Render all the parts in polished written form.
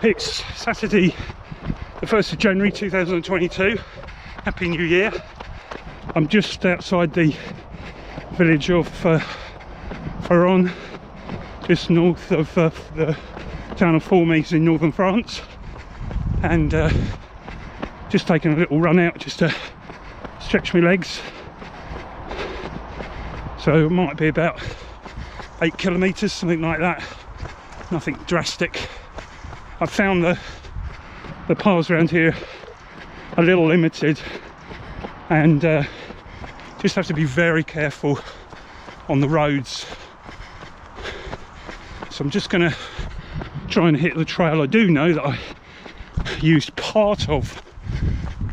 It's Saturday the 1st of January 2022. Happy New Year. I'm just outside the village of Feron, just north of the town of Bois in northern France, and just taking a little run out just to stretch my legs. So it might be about 8 kilometres, something like that. Nothing drastic. I've found the paths around here a little limited, and just have to be very careful on the roads. So I'm just going to try and hit the trail I do know that I used part of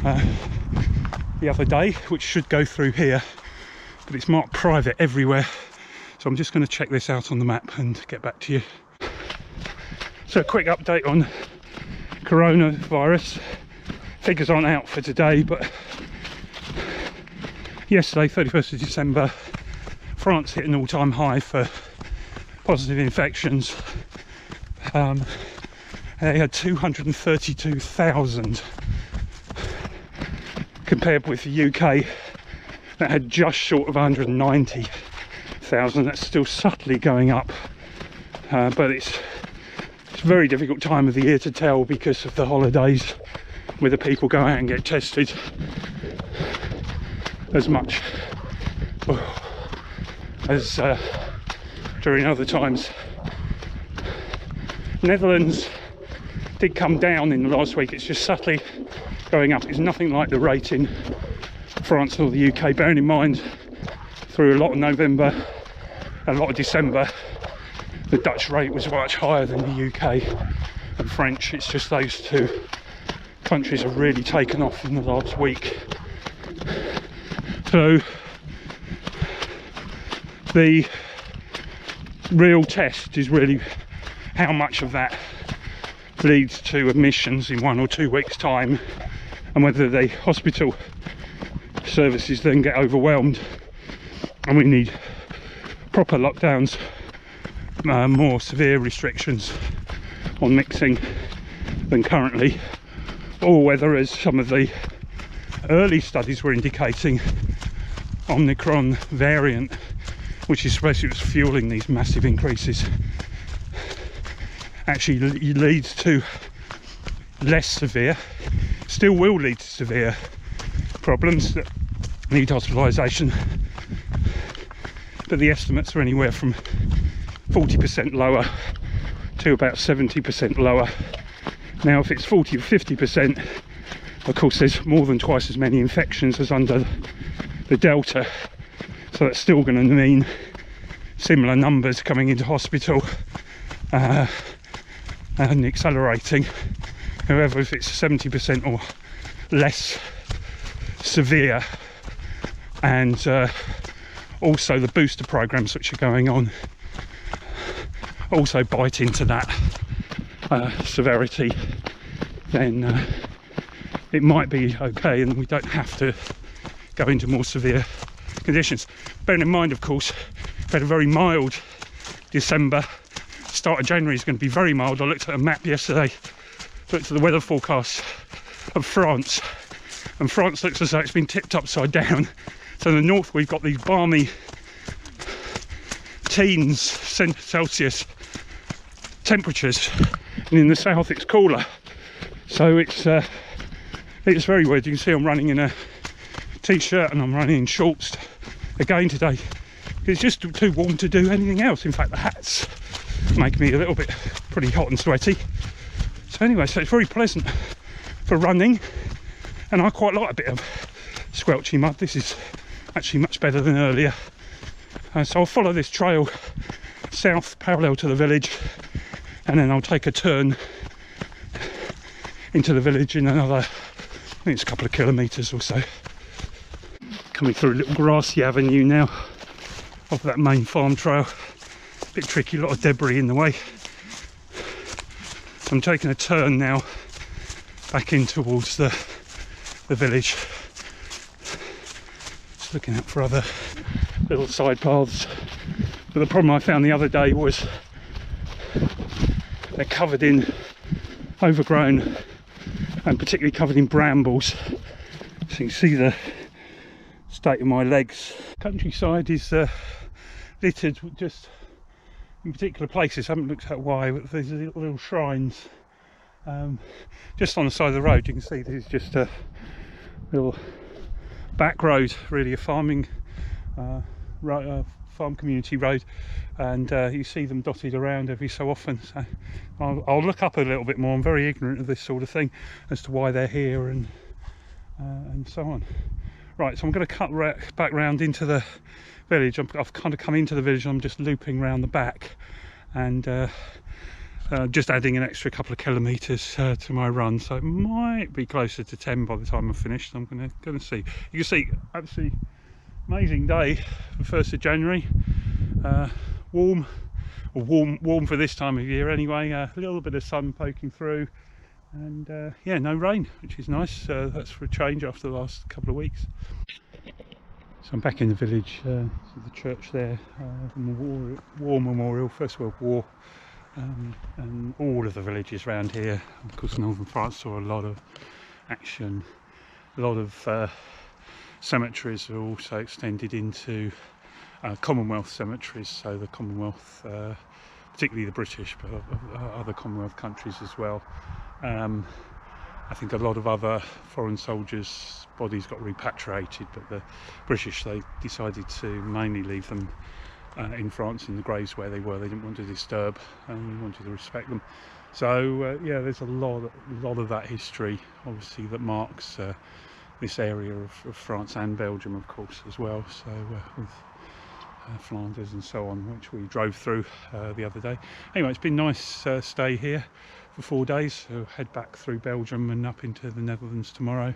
the other day, which should go through here, but it's marked private everywhere. So I'm just going to check this out on the map and get back to you. So a quick update on coronavirus. Figures aren't out for today, but yesterday, 31st of December, France hit an all-time high for positive infections. They had 232,000, compared with the UK that had just short of 190,000. That's still subtly going up, but it's a very difficult time of the year to tell because of the holidays, whether people go out and get tested as much as during other times. Netherlands did come down in the last week. It's just subtly going up. It's nothing like the rate in France or the UK, bearing in mind through a lot of November, a lot of December, the Dutch rate was much higher than the UK and French. It's just those two countries have really taken off in the last week. So the real test is really how much of that leads to admissions in 1 or 2 weeks' time, and whether the hospital services then get overwhelmed and we need proper lockdowns, more severe restrictions on mixing than currently, or whether, as some of the early studies were indicating, Omicron variant, which is supposed to be fueling these massive increases, actually leads to less severe, still will lead to severe problems that need hospitalisation, but the estimates are anywhere from 40% lower to about 70% lower. Now if it's 40 or 50%, of course there's more than twice as many infections as under the Delta, so that's still going to mean similar numbers coming into hospital and accelerating. However, if it's 70% or less severe, and also the booster programs which are going on also bite into that severity, then it might be okay and we don't have to go into more severe conditions. Bearing in mind, of course, we've had a very mild December. Start of January is going to be very mild. I looked at a map yesterday, looked at the weather forecast of France, and France looks as though it's been tipped upside down. So in the north we've got these balmy teens Celsius temperatures, and in the south it's cooler. So it's very weird. You can see I'm running in a t-shirt and I'm running in shorts again today. It's just too warm to do anything else. In fact, the hats make me a little bit pretty hot and sweaty. So anyway, so it's very pleasant for running, and I quite like a bit of squelchy mud. This is actually much better than earlier. So I'll follow this trail south parallel to the village, and then I'll take a turn into the village in another, I think it's a couple of kilometres or so. Coming through a little grassy avenue now off that main farm trail. A bit tricky, a lot of debris in the way. So I'm taking a turn now back in towards the village. Just looking out for other little side paths. But the problem I found the other day was they're covered in overgrown and particularly covered in brambles. So you can see the state of my legs. Countryside is littered just in particular places. I haven't looked at why, but there's little shrines just on the side of the road. You can see this is just a little back road, really, a farming farm community road, and you see them dotted around every so often. So I'll look up a little bit more. I'm very ignorant of this sort of thing as to why they're here and so on. Right, so I'm going to cut back round into the village. I've kind of come into the village and I'm just looping round the back, and just adding an extra couple of kilometres to my run, so it might be closer to 10 by the time I've finished. I'm going to see. You can see, absolutely amazing day, the 1st of January. Warm for this time of year anyway. A little bit of sun poking through, and yeah, no rain, which is nice. That's for a change after the last couple of weeks. So I'm back in the village. The church there, the War Memorial, First World War, and all of the villages around here. Of course, northern France saw a lot of action. A lot of cemeteries are also extended into Commonwealth cemeteries, so the Commonwealth, particularly the British, but other Commonwealth countries as well. I think a lot of other foreign soldiers' bodies got repatriated, but the British, they decided to mainly leave them in France in the graves where they were. They didn't want to disturb, and they wanted to respect them. So yeah, there's a lot of that history, obviously, that marks this area of France and Belgium, of course, as well. So with Flanders and so on, which we drove through the other day. Anyway, it's been nice stay here for 4 days. So head back through Belgium and up into the Netherlands tomorrow.